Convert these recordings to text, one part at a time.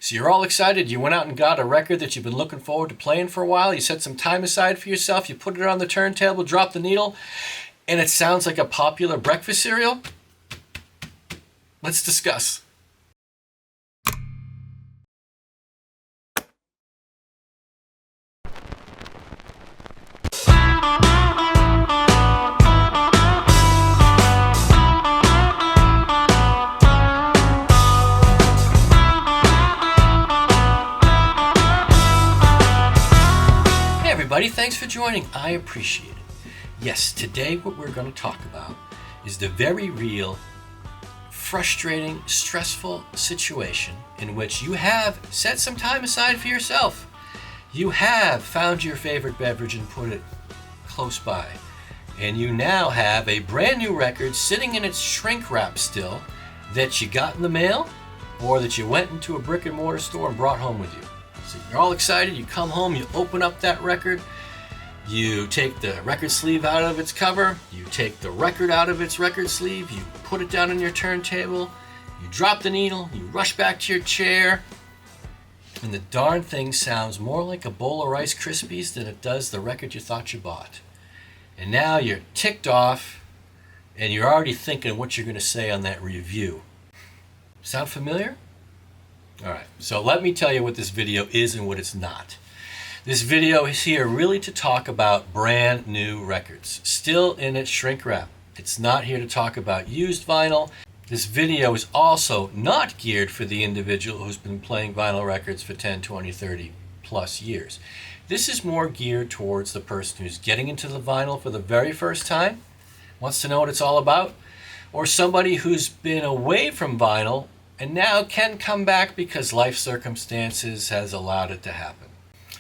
So you're all excited. You went out and got a record that you've been looking forward to playing for a while. You set some time aside for yourself. You put it on the turntable, drop the needle, and it sounds like a popular breakfast cereal? Let's discuss. Thanks for joining. I appreciate it. Yes, today what we're going to talk about is the very real, frustrating, stressful situation in which you have set some time aside for yourself. You have found your favorite beverage and put it close by. And you now have a brand new record sitting in its shrink wrap still that you got in the mail or that you went into a brick and mortar store and brought home with you. So you're all excited, you come home, you open up that record, you take the record sleeve out of its cover, you take the record out of its record sleeve, you put it down on your turntable, you drop the needle, you rush back to your chair, and the darn thing sounds more like a bowl of Rice Krispies than it does the record you thought you bought. And now you're ticked off, and you're already thinking what you're going to say on that review. Sound familiar? Alright, so let me tell you what this video is and what it's not. This video is here really to talk about brand new records, still in its shrink wrap. It's not here to talk about used vinyl. This video is also not geared for the individual who's been playing vinyl records for 10, 20, 30 plus years. This is more geared towards the person who's getting into the vinyl for the very first time, wants to know what it's all about, or somebody who's been away from vinyl and now can come back because life circumstances has allowed it to happen.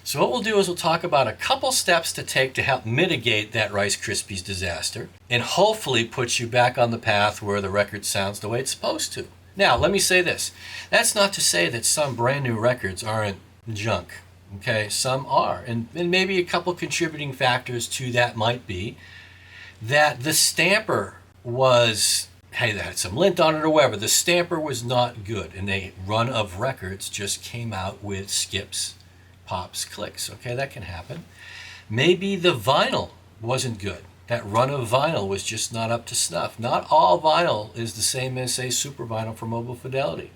So what we'll do is we'll talk about a couple steps to take to help mitigate that Rice Krispies disaster and hopefully put you back on the path where the record sounds the way it's supposed to. Now, let me say this. That's not to say that some brand new records aren't junk. Okay, some are. And maybe a couple contributing factors to that might be that the stamper was, hey, that had some lint on it or whatever. The stamper was not good, and a run of records just came out with skips, pops, clicks. Okay, that can happen. Maybe the vinyl wasn't good. That run of vinyl was just not up to snuff. Not all vinyl is the same as, say, super vinyl for mobile fidelity.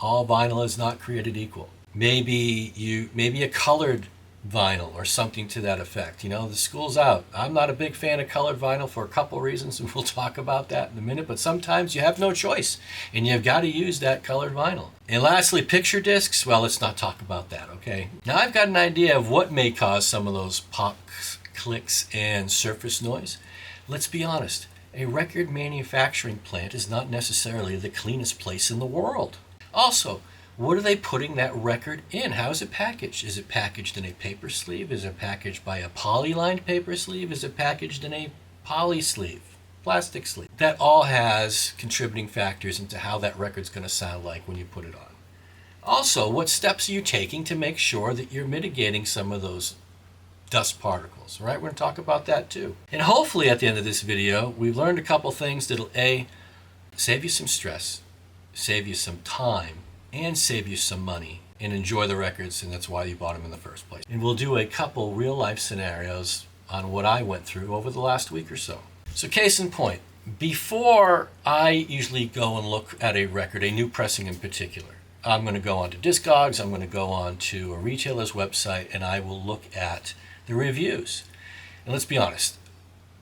All vinyl is not created equal. Maybe a colored vinyl or something to that effect. You know, the school's out. I'm not a big fan of colored vinyl for a couple reasons, and we'll talk about that in a minute, but sometimes you have no choice, and you've got to use that colored vinyl. And lastly, picture discs. Well, let's not talk about that, okay? Now, I've got an idea of what may cause some of those pops, clicks, and surface noise. Let's be honest. A record manufacturing plant is not necessarily the cleanest place in the world. Also, what are they putting that record in? How is it packaged? Is it packaged in a paper sleeve? Is it packaged by a poly-lined paper sleeve? Is it packaged in a poly sleeve, plastic sleeve? That all has contributing factors into how that record's going to sound like when you put it on. Also, what steps are you taking to make sure that you're mitigating some of those dust particles? Right? We're going to talk about that too. And hopefully at the end of this video, we've learned a couple things that'll A, save you some stress, save you some time, and save you some money and enjoy the records, and that's why you bought them in the first place. And we'll do a couple real life scenarios on what I went through over the last week or so. So case in point, before I usually go and look at a record, a new pressing in particular, I'm going to go on to Discogs, I'm going to go on to a retailer's website, and I will look at the reviews. And let's be honest,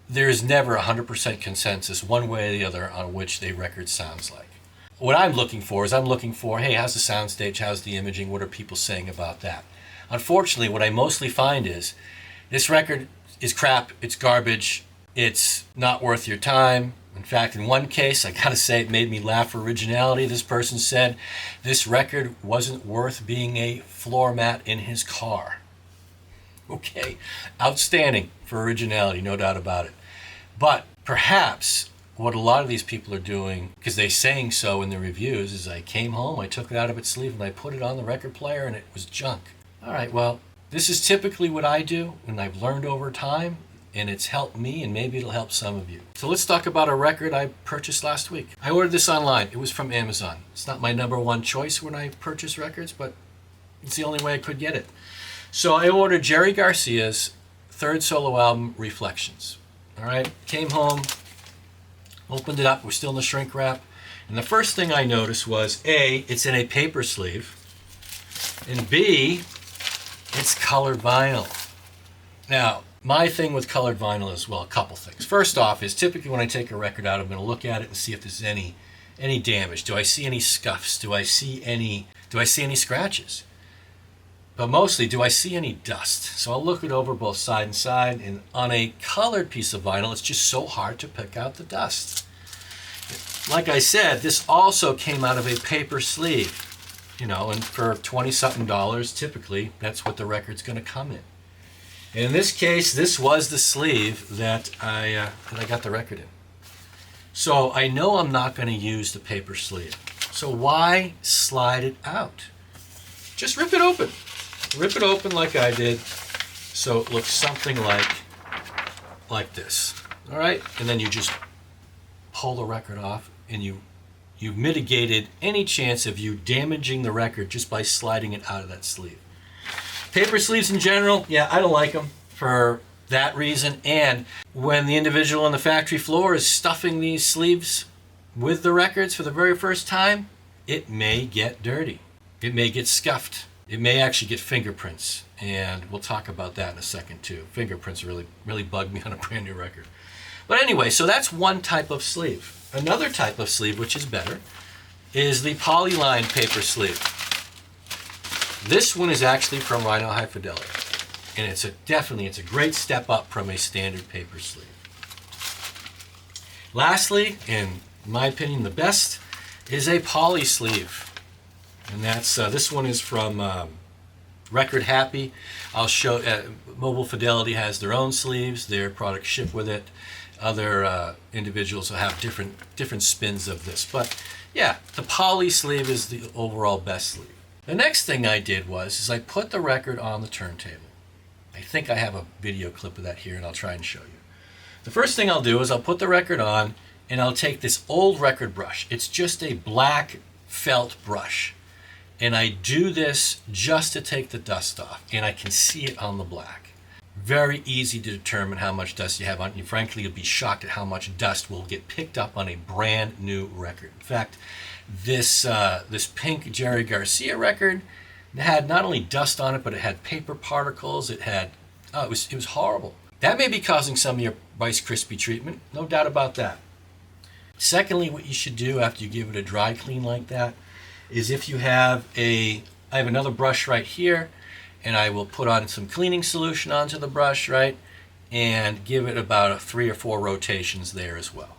there is never 100% consensus one way or the other on which a record sounds like. What I'm looking for is hey, how's the soundstage, how's the imaging, what are people saying about that? Unfortunately, what I mostly find is this record is crap, it's garbage, it's not worth your time. In fact, in one case, I gotta say it made me laugh for originality. This person said this record wasn't worth being a floor mat in his car. Okay, outstanding for originality, no doubt about it. But perhaps what a lot of these people are doing, because they're saying so in the reviews, is I came home, I took it out of its sleeve, and I put it on the record player, and it was junk. All right, well, this is typically what I do, and I've learned over time, and it's helped me, and maybe it'll help some of you. So let's talk about a record I purchased last week. I ordered this online. It was from Amazon. It's not my number one choice when I purchase records, but it's the only way I could get it. So I ordered Jerry Garcia's third solo album, Reflections. All right, came home, opened it up. We're still in the shrink wrap. And the first thing I noticed was, A, it's in a paper sleeve, and B, it's colored vinyl. Now, my thing with colored vinyl is, well, a couple things. First off is typically when I take a record out, I'm going to look at it and see if there's any damage. Do I see any scuffs? Do I see any scratches? But mostly, do I see any dust? So I'll look it over both side and side, and on a colored piece of vinyl, it's just so hard to pick out the dust. Like I said, this also came out of a paper sleeve, and for $20-something, typically, that's what the record's going to come in. And in this case, this was the sleeve that I got the record in. So I know I'm not going to use the paper sleeve. So why slide it out? Just rip it open. Rip it open like I did, so it looks something like this. All right, and then you just pull the record off, and you've mitigated any chance of you damaging the record just by sliding it out of that sleeve. Paper sleeves in general, yeah, I don't like them for that reason. And when the individual on the factory floor is stuffing these sleeves with the records for the very first time, it may get dirty. It may get scuffed. It may actually get fingerprints, and we'll talk about that in a second too. Fingerprints really bug me on a brand new record. But anyway, so that's one type of sleeve. Another type of sleeve, which is better, is the polyline paper sleeve. This one is actually from Rhino High Fidelity, and it's a great step up from a standard paper sleeve. Lastly, in my opinion, the best is a poly sleeve. And that's this one is from Record Happy. I'll show. Mobile Fidelity has their own sleeves. Their products ship with it. Other individuals will have different spins of this. But yeah, the poly sleeve is the overall best sleeve. The next thing I did is I put the record on the turntable. I think I have a video clip of that here, and I'll try and show you. The first thing I'll do is I'll put the record on, and I'll take this old record brush. It's just a black felt brush. And I do this just to take the dust off, and I can see it on the black. Very easy to determine how much dust you have on it. Frankly, you'll be shocked at how much dust will get picked up on a brand new record. In fact, this pink Jerry Garcia record had not only dust on it, but it had paper particles. It was horrible. That may be causing some of your Rice Krispie treatment, no doubt about that. Secondly, what you should do after you give it a dry clean like that is if you have I have another brush right here, and I will put on some cleaning solution onto the brush, right, and give it about 3 or 4 rotations there as well,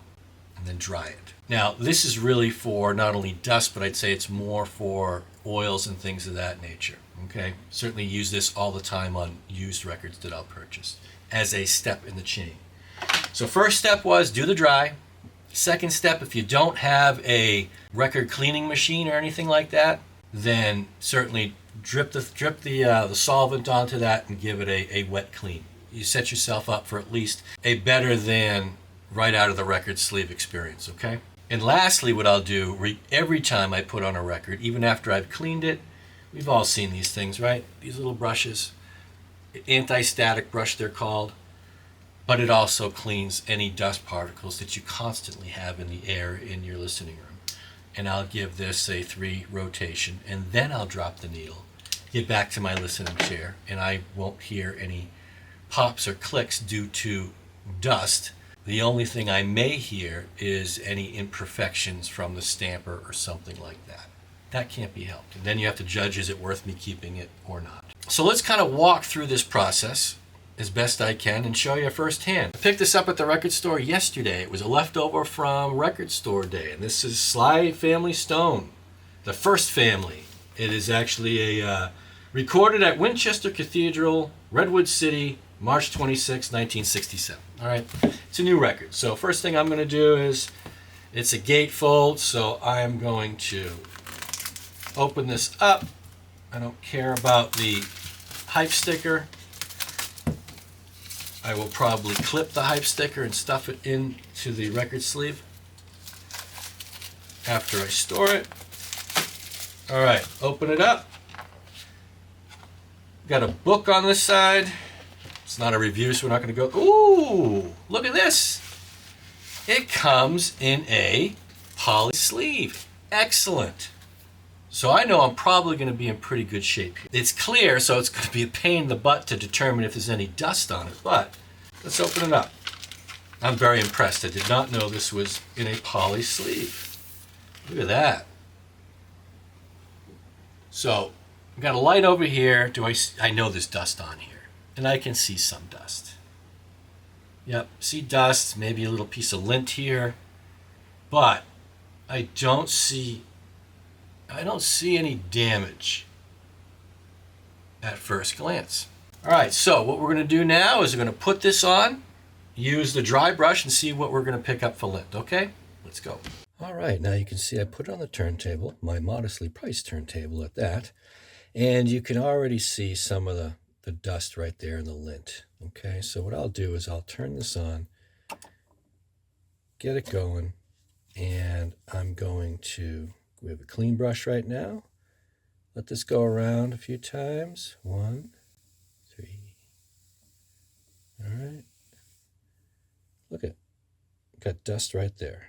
and then dry it. Now, this is really for not only dust, but I'd say it's more for oils and things of that nature, okay? Certainly use this all the time on used records that I'll purchase as a step in the chain. So first step was do the dry. Second step, if you don't have a record cleaning machine or anything like that, then certainly drip the solvent onto that and give it a wet clean. You set yourself up for at least a better than right out of the record sleeve experience, okay? And lastly, what I'll do every time I put on a record, even after I've cleaned it, we've all seen these things, right? These little brushes, anti-static brush they're called. But it also cleans any dust particles that you constantly have in the air in your listening room. And I'll give this a 3 rotation, and then I'll drop the needle, get back to my listening chair, and I won't hear any pops or clicks due to dust. The only thing I may hear is any imperfections from the stamper or something like that. That can't be helped. And then you have to judge, is it worth me keeping it or not? So let's kind of walk through this process as best I can and show you firsthand. I picked this up at the record store yesterday. It was a leftover from record store day, and this is Sly Family Stone, the first family. It is actually recorded at Winchester Cathedral, Redwood City, March 26, 1967. All right, it's a new record. So first thing I'm going to do is, it's a gatefold, so I'm going to open this up. I don't care about the hype sticker. I will probably clip the hype sticker and stuff it into the record sleeve after I store it. All right, open it up. Got a book on this side. It's not a review, so we're not going to go. Ooh, look at this. It comes in a poly sleeve. Excellent. So I know I'm probably going to be in pretty good shape here. It's clear, so it's going to be a pain in the butt to determine if there's any dust on it, but let's open it up. I'm very impressed. I did not know this was in a poly sleeve. Look at that. So I've got a light over here. I know there's dust on here, and I can see some dust. Yep, see dust, maybe a little piece of lint here, but I don't see any damage at first glance. All right, so what we're going to do now is we're going to put this on, use the dry brush, and see what we're going to pick up for lint, okay? Let's go. All right, now you can see I put it on the turntable, my modestly priced turntable at that, and you can already see some of the dust right there in the lint. Okay, so what I'll do is I'll turn this on, get it going, and I'm going to, we have a clean brush right now. Let this go around a few times. 1, 3. All right. Look at, got dust right there.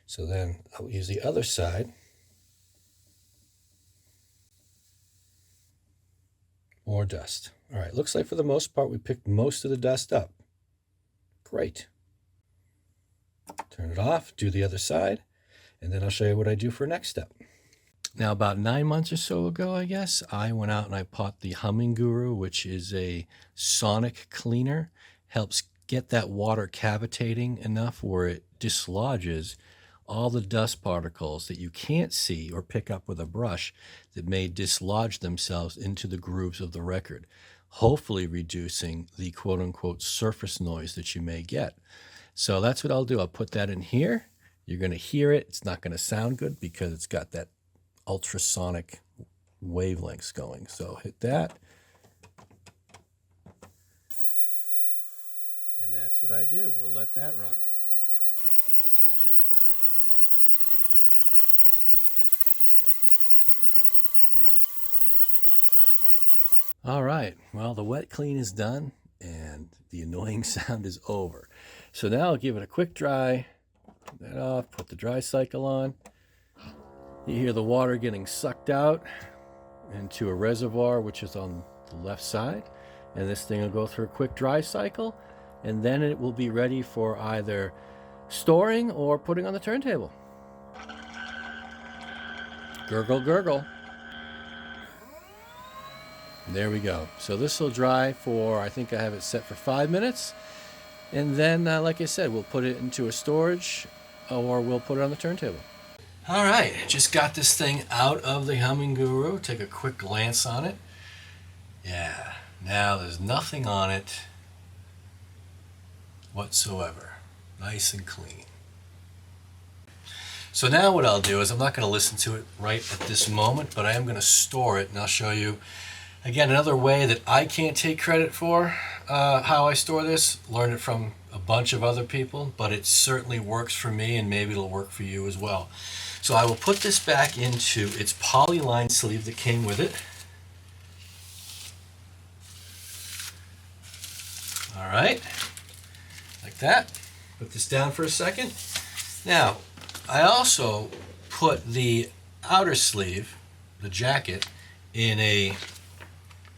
So then I'll use the other side. More dust. All right, looks like for the most part we picked most of the dust up. Great. Turn it off, do the other side, and then I'll show you what I do for next step. Now about 9 months or so ago, I guess, I went out and I bought the Humming Guru, which is a sonic cleaner. Helps get that water cavitating enough where it dislodges all the dust particles that you can't see or pick up with a brush that may dislodge themselves into the grooves of the record, hopefully reducing the quote-unquote surface noise that you may get. So that's what I'll do. I'll put that in here. You're going to hear it. It's not going to sound good because it's got that ultrasonic wavelengths going. So hit that. And that's what I do. We'll let that run. All right, well, the wet clean is done and the annoying sound is over. So now I'll give it a quick dry, turn that off, put the dry cycle on. You hear the water getting sucked out into a reservoir, which is on the left side. And this thing will go through a quick dry cycle, and then it will be ready for either storing or putting on the turntable. Gurgle, gurgle. There we go. So this will dry for, I think I have it set for 5 minutes. And then, like I said, we'll put it into a storage or we'll put it on the turntable. All right, just got this thing out of the Humming Guru. Take a quick glance on it. Yeah, now there's nothing on it whatsoever. Nice and clean. So now what I'll do is I'm not going to listen to it right at this moment, but I am going to store it, and I'll show you again another way that I can't take credit for how I store this. Learned it from a bunch of other people, but it certainly works for me, and maybe it'll work for you as well. So I will put this back into its polyline sleeve that came with it. All right, like that. Put this down for a second. Now, I also put the outer sleeve, the jacket, in a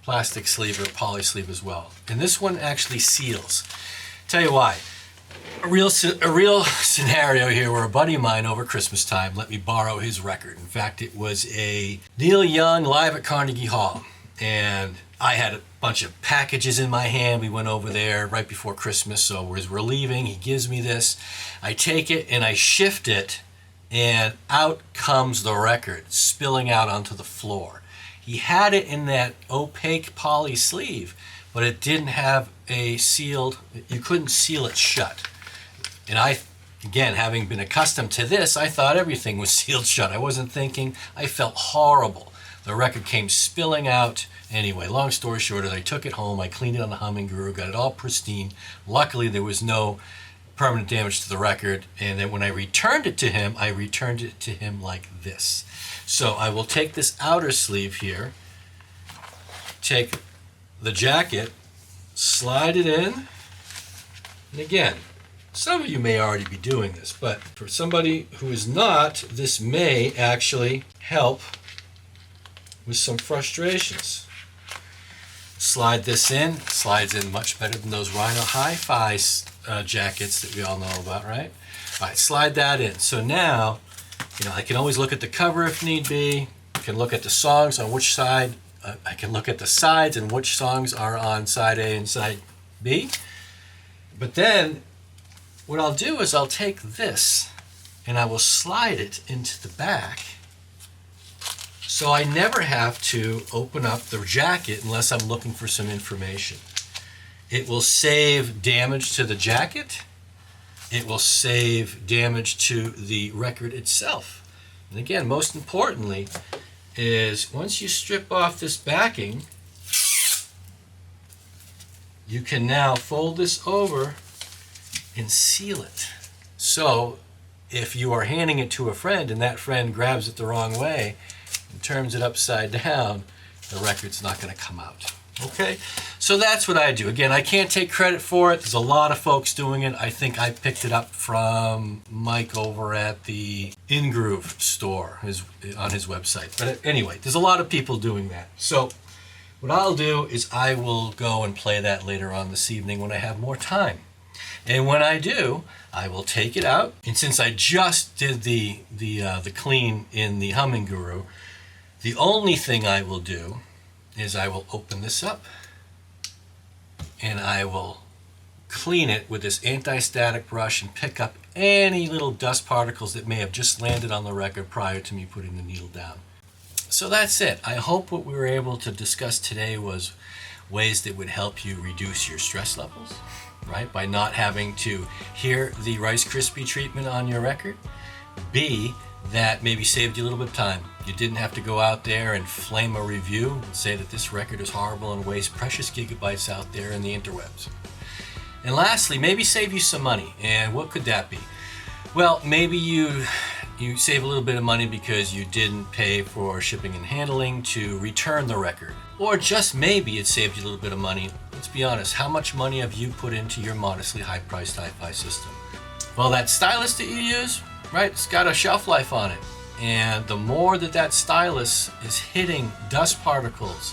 plastic sleeve or poly sleeve as well. And this one actually seals. Tell you why. A real scenario here where a buddy of mine over Christmas time let me borrow his record. In fact, it was a Neil Young live at Carnegie Hall. And I had a bunch of packages in my hand. We went over there right before Christmas, so as we're leaving, he gives me this. I take it and I shift it, and out comes the record, spilling out onto the floor. He had it in that opaque poly sleeve, but it didn't have a sealed, you couldn't seal it shut. And I, again, having been accustomed to this, I thought everything was sealed shut. I wasn't thinking, I felt horrible. The record came spilling out. Anyway, long story short, I took it home, I cleaned it on the Humming Guru, got it all pristine. Luckily, there was no permanent damage to the record, and then when I returned it to him, I returned it to him like this. So I will take this outer sleeve here, take the jacket, slide it in, and again, some of you may already be doing this, but for somebody who is not, this may actually help with some frustrations. Slide this in, slides in much better than those Rhino Hi-Fi jackets that we all know about, right? All right, slide that in. So now, I can always look at the cover if need be. I can look at the songs on which side. I can look at the sides and which songs are on side A and side B. But then, what I'll do is I'll take this and I will slide it into the back, so I never have to open up the jacket unless I'm looking for some information. It will save damage to the jacket. It will save damage to the record itself. And again, most importantly, is once you strip off this backing, you can now fold this over and seal it. So if you are handing it to a friend and that friend grabs it the wrong way and turns it upside down, the record's not going to come out. Okay, so that's what I do. Again, I can't take credit for it. There's a lot of folks doing it. I think I picked it up from Mike over at the InGroove store on his website. But anyway, there's a lot of people doing that. So what I'll do is I will go and play that later on this evening when I have more time. And when I do, I will take it out. And since I just did the clean in the Humming Guru, the only thing I will do is I will open this up and I will clean it with this anti-static brush and pick up any little dust particles that may have just landed on the record prior to me putting the needle down. So that's it. I hope what we were able to discuss today was ways that would help you reduce your stress levels, right? By not having to hear the Rice Krispie treatment on your record. B, that maybe saved you a little bit of time. You didn't have to go out there and flame a review and say that this record is horrible and waste precious gigabytes out there in the interwebs. And lastly, maybe save you some money. And what could that be? Well, maybe you save a little bit of money because you didn't pay for shipping and handling to return the record. Or just maybe it saved you a little bit of money. Let's be honest, how much money have you put into your modestly high-priced hi-fi system? Well, that stylus that you use, right, it's got a shelf life on it. And the more that stylus is hitting dust particles,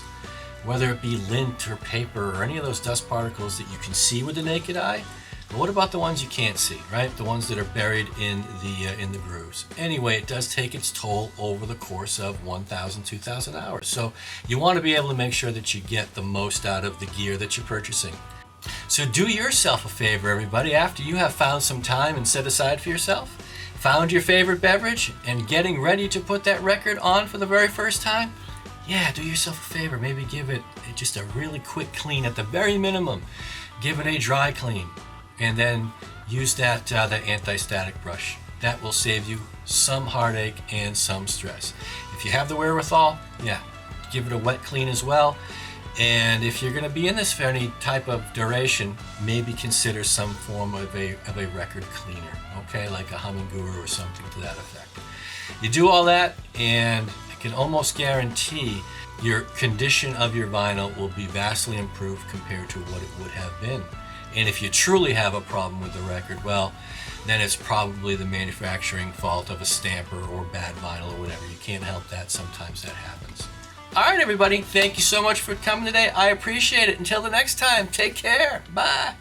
whether it be lint or paper or any of those dust particles that you can see with the naked eye, but what about the ones you can't see, right? The ones that are buried in the grooves. Anyway, it does take its toll over the course of 1,000, 2,000 hours. So you want to be able to make sure that you get the most out of the gear that you're purchasing. So do yourself a favor, everybody, after you have found some time and set aside for yourself, found your favorite beverage, and getting ready to put that record on for the very first time, yeah, do yourself a favor. Maybe give it just a really quick clean at the very minimum. Give it a dry clean. And then use that anti-static brush. That will save you some heartache and some stress. If you have the wherewithal, yeah, give it a wet clean as well. And if you're going to be in this for any type of duration, maybe consider some form of a record cleaner, okay, like a Humming Guru or something to that effect. You do all that, and I can almost guarantee your condition of your vinyl will be vastly improved compared to what it would have been. And if you truly have a problem with the record, well, then it's probably the manufacturing fault of a stamper or bad vinyl or whatever. You can't help that. Sometimes that happens. All right, everybody. Thank you so much for coming today. I appreciate it. Until the next time, take care. Bye.